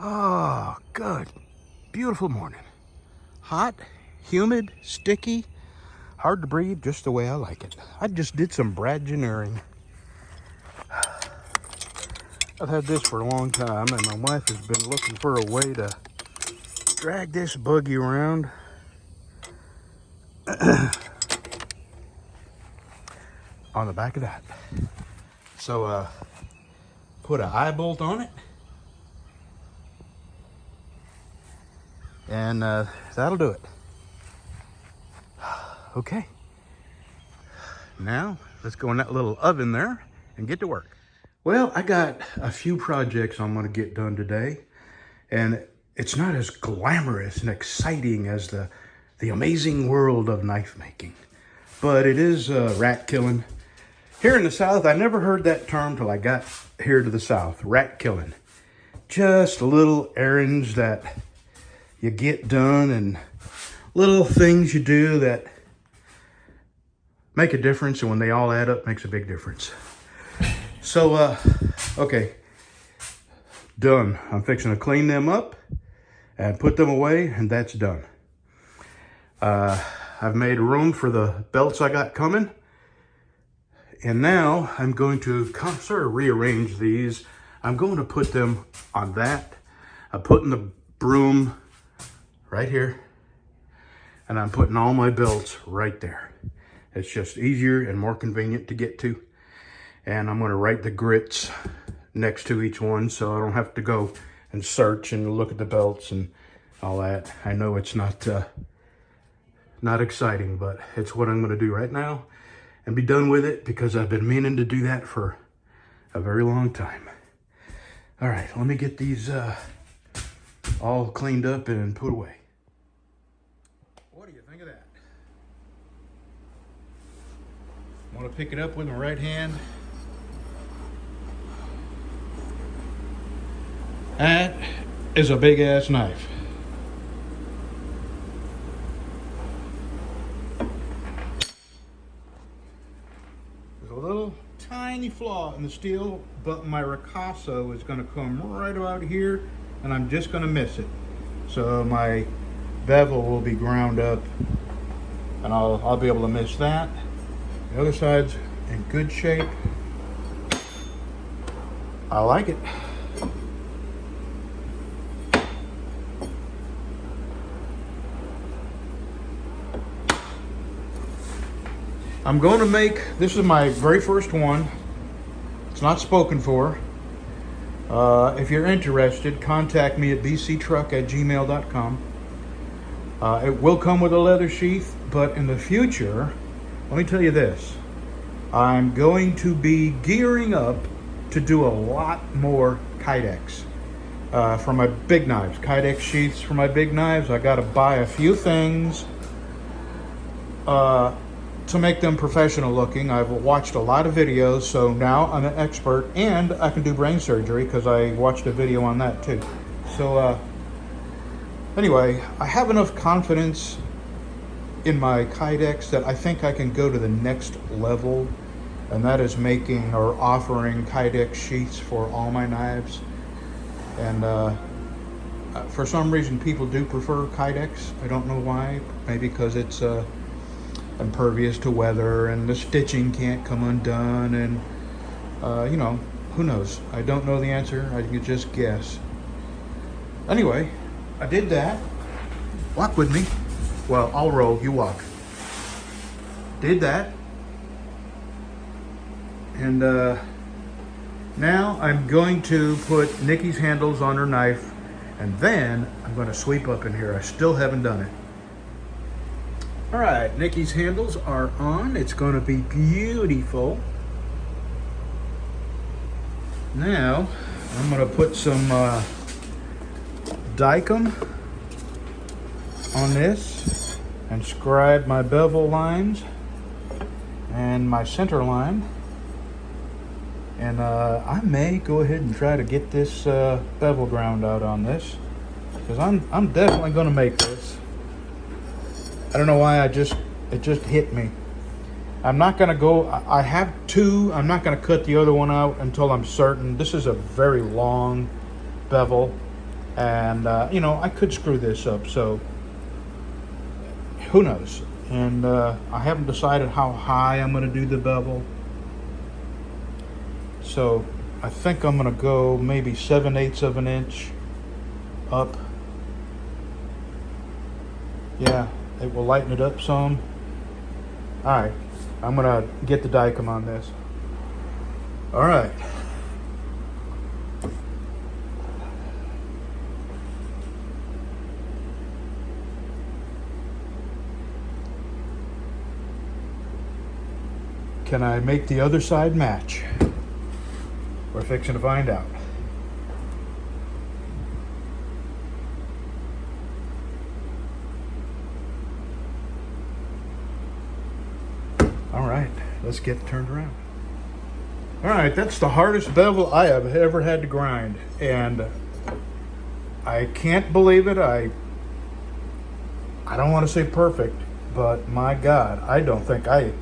Oh, good. Beautiful morning. Hot, humid, sticky, hard to breathe, just the way I like it. I just did some Bradgeneering. I've had this for a long time, and my wife has been looking for a way to drag this buggy around. On the back of that. So, put an eye bolt on it. And that'll do it. Okay. Now, let's go in that little oven there and get to work. Well, I got a few projects I'm going to get done today. And it's not as glamorous and exciting as the amazing world of knife making. But it is rat killing. Here in the South, I never heard that term till I got here to the South. Rat killing. Just little errands that you get done and little things you do that make a difference, and when they all add up, makes a big difference. So, okay, done. I'm fixing to clean them up and put them away, and that's done. I've made room for the belts I got coming, and now I'm going to sort of rearrange these. I'm going to put them on that. I'm putting the broom right here, and I'm putting all my belts right there. It's just easier and more convenient to get to. And I'm going to write the grits next to each one, so I don't have to go and search and look at the belts and all that. I know it's not exciting, but it's what I'm going to do right now and be done with it, because I've been meaning to do that for a very long time. All right, let me get these all cleaned up and put away. What do you think of that? I want to pick it up with my right hand. That is a big ass knife. There's a little tiny flaw in the steel, but my ricasso is going to come right about here, and I'm just going to miss it. So my bevel will be ground up, and I'll be able to miss that. The other side's in good shape. I like it. I'm going to make, this is my very first one. It's not spoken for. If you're interested, contact me at bctruck@gmail.com. It will come with a leather sheath, but in the future, let me tell you this. I'm going to be gearing up to do a lot more Kydex for my big knives. Kydex sheaths for my big knives. I got to buy a few things to make them professional looking. I've watched a lot of videos, so now I'm an expert, and I can do brain surgery because I watched a video on that too. So anyway, I have enough confidence in my Kydex that I think I can go to the next level, and that is making or offering Kydex sheaths for all my knives. And for some reason people do prefer Kydex. I don't know why. Maybe because it's impervious to weather and the stitching can't come undone, and you know, who knows? I don't know the answer. I can just guess. Anyway, I did that. Walk with me. Well, I'll roll, you walk. Did that. And now I'm going to put Nikki's handles on her knife, and then I'm going to sweep up in here. I still haven't done it. All right, Nikki's handles are on. It's going to be beautiful. Now, I'm going to put some Dykem on this and scribe my bevel lines and my center line. And I may go ahead and try to get this bevel ground out on this, because I'm definitely going to make this. I don't know why it just hit me. I'm not going to go, I have two. I'm not going to cut the other one out until I'm certain. This is a very long bevel, And, you know, I could screw this up, so who knows? And I haven't decided how high I'm going to do the bevel. So I think I'm going to go maybe 7/8 of an inch up. Yeah, it will lighten it up some. All right, I'm going to get the Dicom on this. All right. Can I make the other side match? We're fixing to find out. All right, let's get it turned around. All right, that's the hardest bevel I have ever had to grind, and I can't believe it. I don't want to say perfect, but my God, I don't think I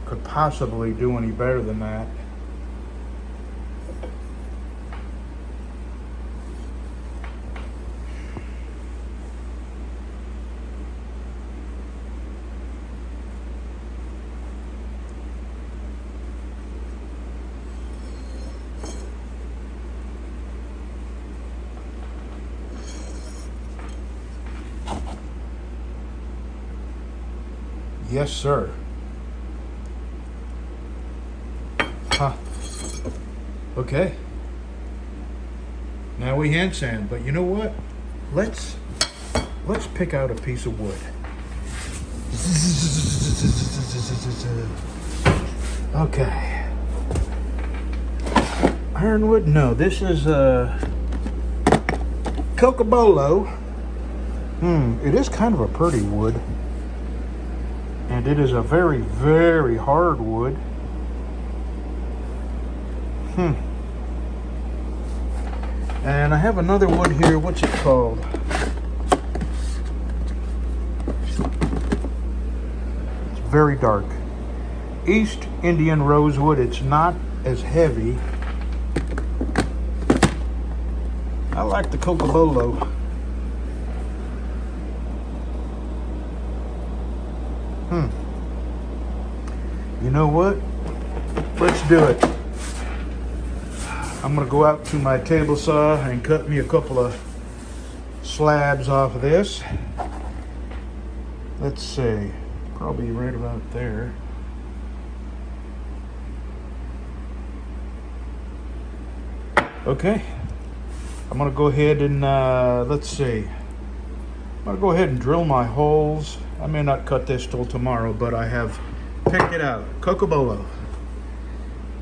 could possibly do any better than that. Yes, sir. Huh. Okay. Now we hand sand, but you know what? Let's pick out a piece of wood. Okay. Ironwood? No, this is a Cocobolo. It is kind of a pretty wood. And it is a very, very hard wood. And I have another wood here. What's it called? It's very dark. East Indian rosewood. It's not as heavy. I like the Cocobolo. You know what? Let's do it. I'm gonna go out to my table saw and cut me a couple of slabs off of this. Let's see, probably right about there. Okay, I'm gonna go ahead and let's see. I'm gonna go ahead and drill my holes. I may not cut this till tomorrow, but I have picked it out. Cocobolo.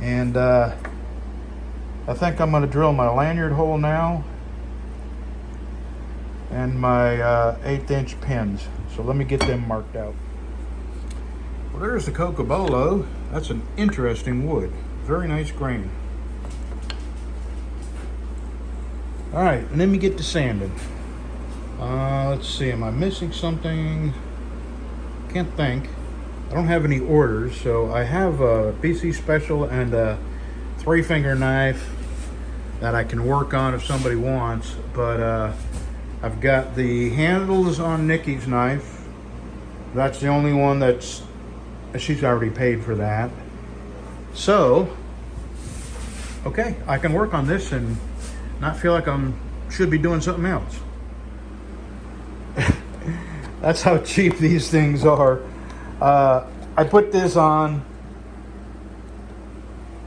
And I think I'm going to drill my lanyard hole now and my 1/8 inch pins. So let me get them marked out. Well, there's the Cocobolo. That's an interesting wood. Very nice grain. All right, and let me get to sanding. Let's see, am I missing something? Can't think. I don't have any orders, so I have a BC Special and a 3-finger knife that I can work on if somebody wants, but I've got the handles on Nikki's knife. That's the only one that's, she's already paid for that. So, okay, I can work on this and not feel like should be doing something else. That's how cheap these things are. I put this on,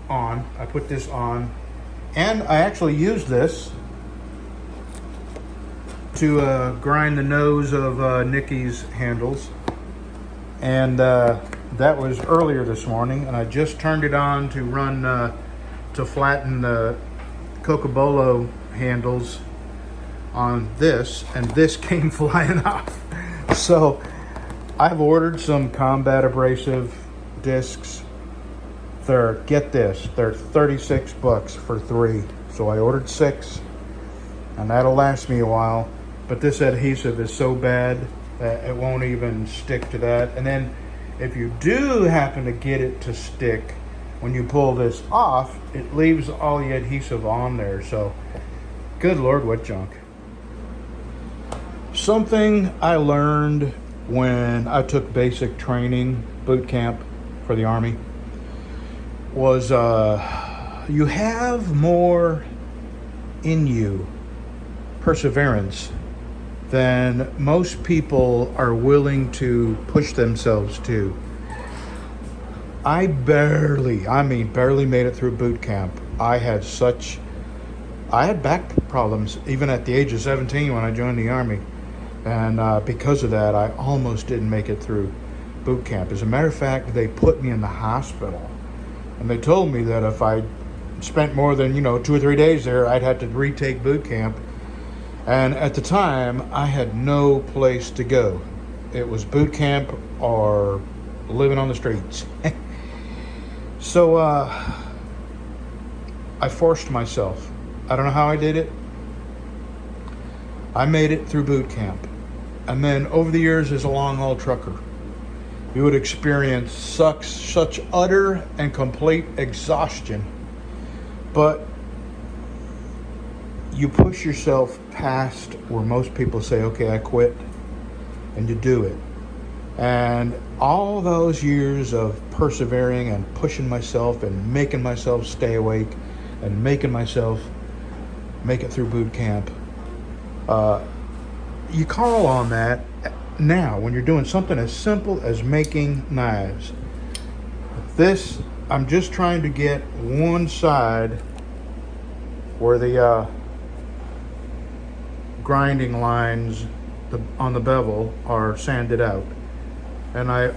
I put this on, and I actually used this to grind the nose of Nikki's handles, and that was earlier this morning, and I just turned it on to run to flatten the Cocobolo handles on this, and this came flying off. So I've ordered some combat abrasive discs. Get this, they're 36 bucks for 3. So I ordered 6, and that'll last me a while. But this adhesive is so bad that it won't even stick to that. And then if you do happen to get it to stick, when you pull this off, it leaves all the adhesive on there. So good Lord, what junk. Something I learned when I took basic training, boot camp for the Army, was you have more in you, perseverance, than most people are willing to push themselves to. I barely made it through boot camp. I had back problems even at the age of 17 when I joined the Army. And because of that, I almost didn't make it through boot camp. As a matter of fact, they put me in the hospital. And they told me that if I spent more than, 2 or 3 days there, I'd have to retake boot camp. And at the time, I had no place to go. It was boot camp or living on the streets. So I forced myself. I don't know how I did it. I made it through boot camp. And then over the years as a long haul trucker, you would experience such utter and complete exhaustion. But you push yourself past where most people say, okay, I quit, and you do it. And all those years of persevering and pushing myself and making myself stay awake and making myself make it through boot camp, you call on that now when you're doing something as simple as making knives. This, I'm just trying to get one side where the grinding lines on the bevel are sanded out. And I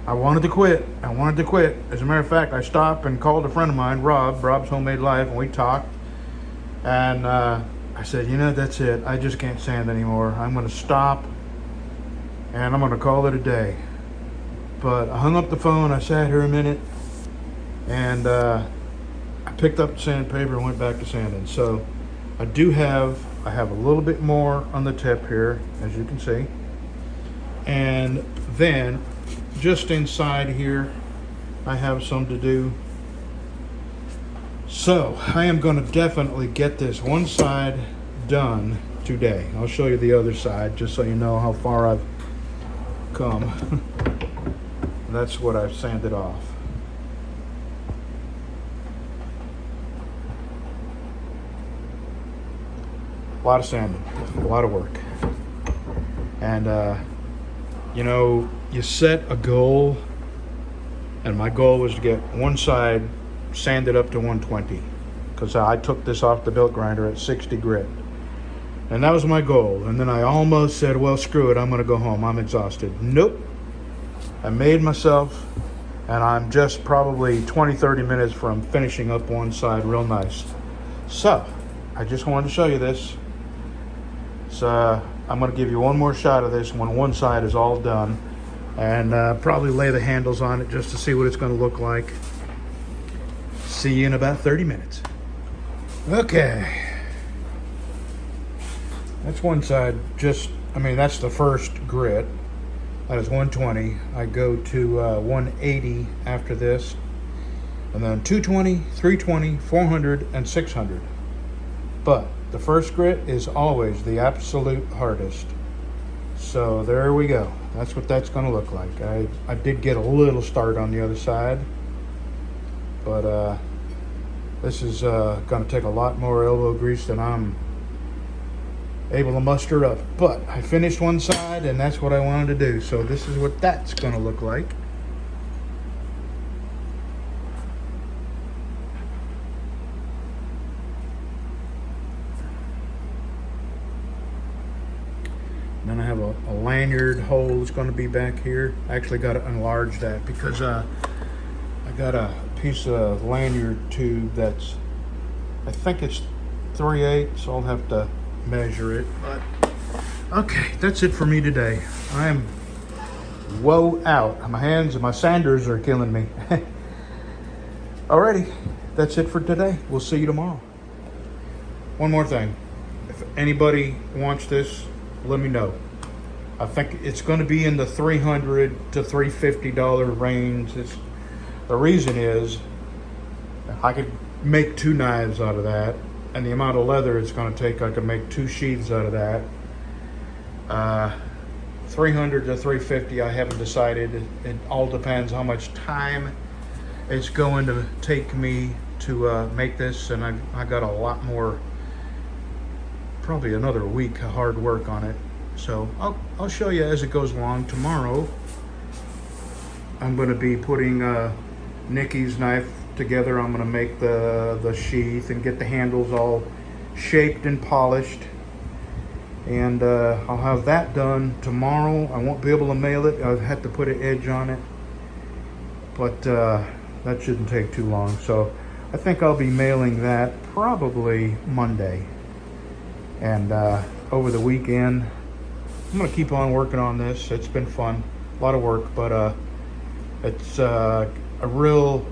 wanted to quit. As a matter of fact, I stopped and called a friend of mine, Rob's Homemade Life, and we talked. And I said, that's it. I just can't sand anymore. I'm going to stop, and I'm going to call it a day. But I hung up the phone. I sat here a minute, and I picked up the sandpaper and went back to sanding. So I have a little bit more on the tip here, as you can see. And then just inside here, I have some to do. So I am going to definitely get this one side done today. I'll show you the other side just so you know how far I've come. That's what I've sanded off. A lot of sanding, a lot of work. And you set a goal, and my goal was to get one side sanded up to 120, because I took this off the belt grinder at 60 grit, and that was my goal. And then I almost said, well, screw it, I'm going to go home, I'm exhausted. Nope. I made myself, and I'm just probably 20-30 minutes from finishing up one side real nice. So I just wanted to show you this. So I'm going to give you one more shot of this when one side is all done, and probably lay the handles on it just to see what it's going to look like. See you in about 30 minutes. Okay. That's one side. That's the first grit. That is 120. I go to 180 after this, and then 220, 320, 400, and 600. But the first grit is always the absolute hardest. So there we go. That's what that's going to look like. I did get a little start on the other side, but this is going to take a lot more elbow grease than I'm able to muster up. But I finished one side, and that's what I wanted to do. So this is what that's going to look like. Then I have a lanyard hole that's going to be back here. I actually got to enlarge that because I got a piece of lanyard tube that's, I think it's 3/8, so I'll have to measure it. But okay, that's it for me today. I am woe out. My hands and my sanders are killing me. Alrighty, that's it for today. We'll see you tomorrow. One more thing. If anybody wants this, let me know. I think it's going to be in the $300 to $350 range. The reason is I could make 2 knives out of that, and the amount of leather it's going to take, I can make 2 sheaths out of that. 300 to 350, I haven't decided. It all depends how much time it's going to take me to make this, and I got a lot more, probably another week of hard work on it. So I'll show you as it goes along. Tomorrow I'm going to be putting Nikki's knife together. I'm going to make the sheath and get the handles all shaped and polished, and I'll have that done tomorrow. I won't be able to mail it. I've had to put an edge on it, but that shouldn't take too long. So I think I'll be mailing that probably Monday, and over the weekend I'm gonna keep on working on this. It's been fun, a lot of work, but it's a real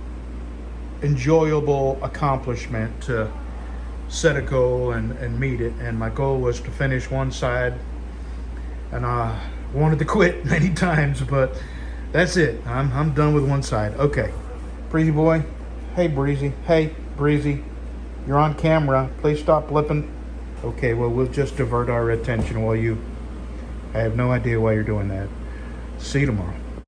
enjoyable accomplishment to set a goal and meet it. And my goal was to finish one side, and I wanted to quit many times, but that's it. I'm done with one side. Okay, Breezy boy. Hey Breezy. Hey Breezy, you're on camera. Please stop blipping. Okay, well, we'll just divert our attention while you, I have no idea why you're doing that. See you tomorrow.